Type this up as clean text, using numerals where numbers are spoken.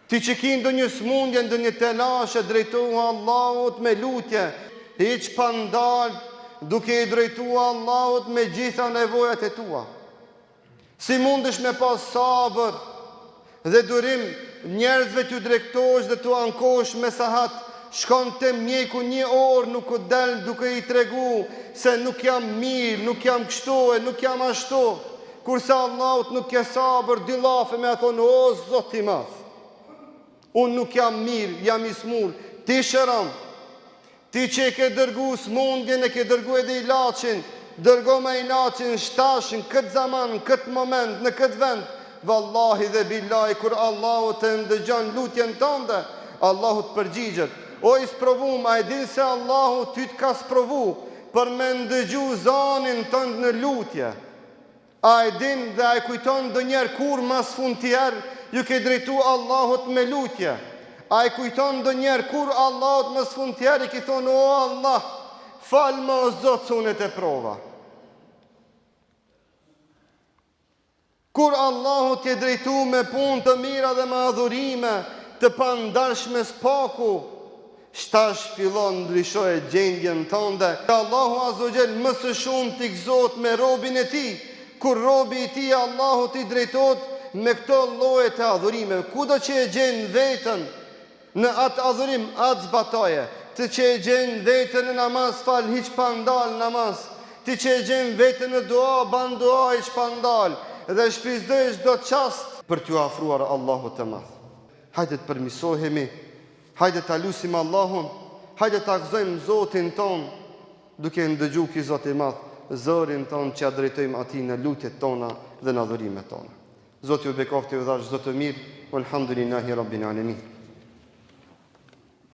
Ti që ki ndonjë smundje, ndonjë telashe, drejtohu Allahut me lutje, hiç pa ndalë duke i drejtuar Allahut me gjitha nevojat e tua. Si mundesh me pas sabër dhe durim njerëzve t'u drejtosh dhe t'u ankosh me sahat, shkon te mjeku 1 orë nuk u del duke i tregu se nuk jam mirë, nuk jam kështu e nuk jam ashtu, kurse Allahut nuk ke sabër, dy llafe me thonë, o Zot i madh, unë nuk jam mirë, jam i smur, ti shëron, ti që e ke dërgu smundjen, e ke dërgu edhe ilaçin, dërgo me ilaçin shtash në këtë zaman, në këtë moment, në këtë vend. Vallahi dhe billahi, kur Allahu të ndëgjon lutjen tënde, Allahu të përgjigjet. O i sprovum, a e din se Allahu ty të ka sprovu për me ndëgju zanin tënd në lutje? A e din dhe a e kujton ndonjëherë kur mas fund tjerë ju ke drejtu Allahut me lutje? A e kujton ndonjëherë kur Allahut mas fund tjerë i ki thonë, o Allah, falë më o Zot se unë e prova? Kur Allahut je drejtu me punë të mira dhe me adhurime të pandashme spaku, shtash fillon ndryshoj gjendjen tënde. Allahu Azza wa Jall më së shumë t'i gëzohet me robin e tij, kur robi i tij Allahut i drejtohet me këto lloje të adhurime. Kudo që e gjen veten në atë adhurim, atë zbatoje. Ti që e gjen veten në namaz, fal hiç pa ndal namaz. Ti që e gjen veten në dua, ban dua hiç pa ndal. Dhe shpizdoj çdo çast për t'u afruar Allahut të madh. Hajde të përmisohemi, hajde ta lutim Allahun, hajde ta gëzojmë Zotin ton, duke ndëgju ki Zot i madh, zërin ton që ja drejtojmë atij në lutjet tona dhe në adhurimet tona. Zoti ju bekoftë, ju dhash çdo të mirë. Walhamdulillahi rabbil alamin.